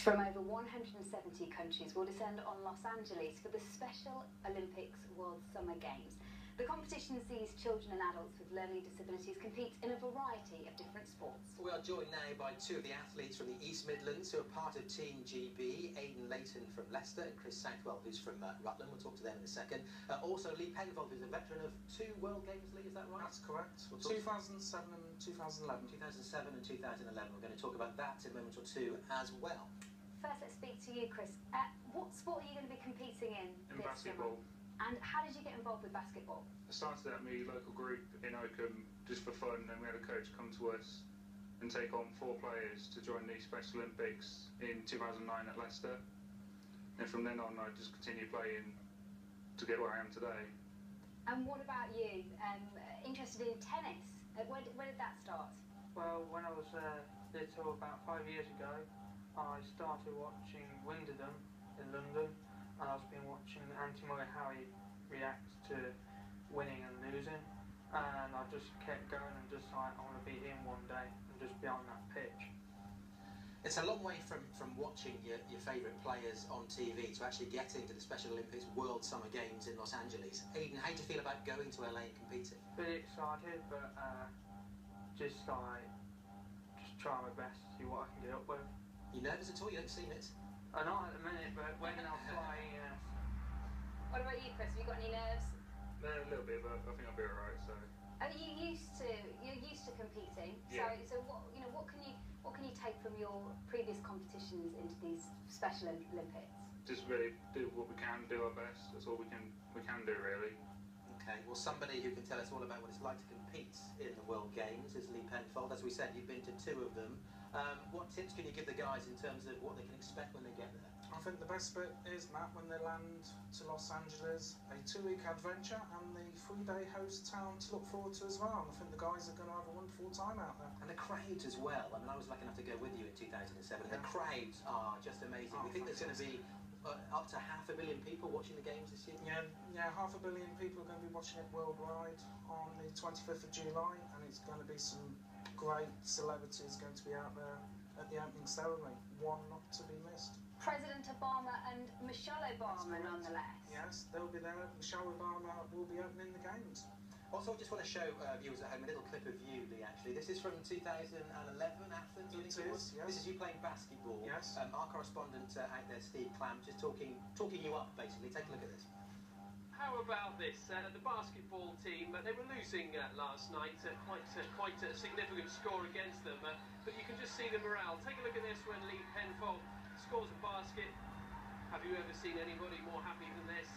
from over 170 countries will descend on Los Angeles for the Special Olympics World Summer Games. The competition sees children and adults with learning disabilities compete in a variety of different sports. We are joined now by two of the athletes from the East Midlands who are part of Team GB, Aidan Leighton from Leicester and Chris Southwell, who's from Rutland. We'll talk to them in a second. Also Lee Penfold, who's a veteran of 2 World Games, Lee, is that right? That's correct. 2007 and 2011. 2007 and 2011. We're going to talk about that in a moment or two as well. First, let's speak to you, Chris. What sport are you going to be competing in this basketball. summer? And how did you get involved with basketball? I started at my local group in Oakham just for fun, and we had a coach come to us and take on 4 players to join the Special Olympics in 2009 at Leicester. And from then on I just continued playing to get where I am today. And what about you? Interested in tennis? Where did that start? Well, when I was little, about 5 years ago, I started watching Wimbledon in London, and I've been watching Anti-Murray Harry react to winning and losing, and I just kept going and just like, I want to be him one day and just be on that pitch. It's a long way from watching your favourite players on TV to actually getting to the Special Olympics World Summer Games in Los Angeles. Aidan, how do you feel about going to LA and competing? Bit excited, but just try my best to see what I can get up with. You nervous at all? You don't seem it. I know at the minute, but when I'm flying, yes. What about you, Chris? Have you got any nerves? A little bit, but I think I'll be alright. So. Are you used to competing? Yeah. So what can you take from your previous competitions into these Special Olympics? Just really do what we can, do our best. That's all we can do really. Okay, well, somebody who can tell us all about what it's like to compete in the World Games is Lee Penfold. As we said, you've been to 2 of them. What tips can you give the guys in terms of what they can expect when they get there? I think the best bit is, Matt, when they land to Los Angeles, a 2-week adventure and the 3-day host town to look forward to as well. I think the guys are going to have a wonderful time out there. And the crowds as well. I mean, I was lucky enough to go with you in 2007. Yeah. The crowds are just amazing. Oh, we think there's going to be up to 500 million people watching the games this year. Yeah, 500 million people are going to be watching it worldwide on the 25th of July, and it's going to be some great celebrities going to be out there at the opening ceremony. One not to be missed. President Obama and Michelle Obama, nonetheless. Yes, they'll be there. Michelle Obama will be opening the games. Also, I just want to show viewers at home a little clip of you, Lee, actually. This is from 2011, Athens, I think it was. Yes. This is you playing basketball. Yes. Our correspondent out there, Steve Clamp, just talking you up, basically. Take a look at this. How about this? The basketball team, they were losing last night, quite a significant score against them, but you can just see the morale. Take a look at this when Lee Penfold scores a basket. Have you ever seen anybody more happy than this?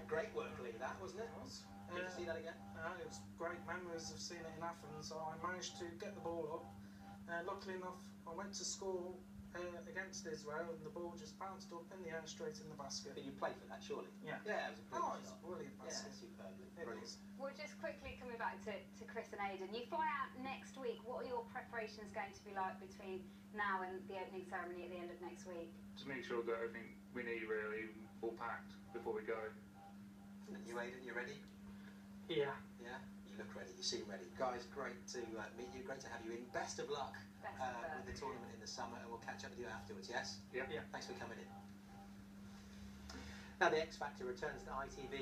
Great work, Lee, that, wasn't it? It was. Did you see that again? It was great memories of seeing it in Athens. So I managed to get the ball up. Luckily enough, I went to school against Israel, and the ball just bounced up in the air straight in the basket. But you played for that, surely? Yeah. Yeah, it was a brilliant It's shot. brilliant basket. Yeah, superbly. It Brilliant. is. Well, just quickly coming back to Chris and Aidan, you fly out next week. What are your preparations going to be like between now and the opening ceremony at the end of next week? To make sure that everything we need really all packed before we go. And you, Aidan, you ready? Yeah. Yeah? You look ready, you seem ready. Guys, great to meet you, great to have you in. Best of luck with the tournament in the summer, and we'll catch up with you afterwards, yes? Yeah. Thanks for coming in. Now the X Factor returns to ITV.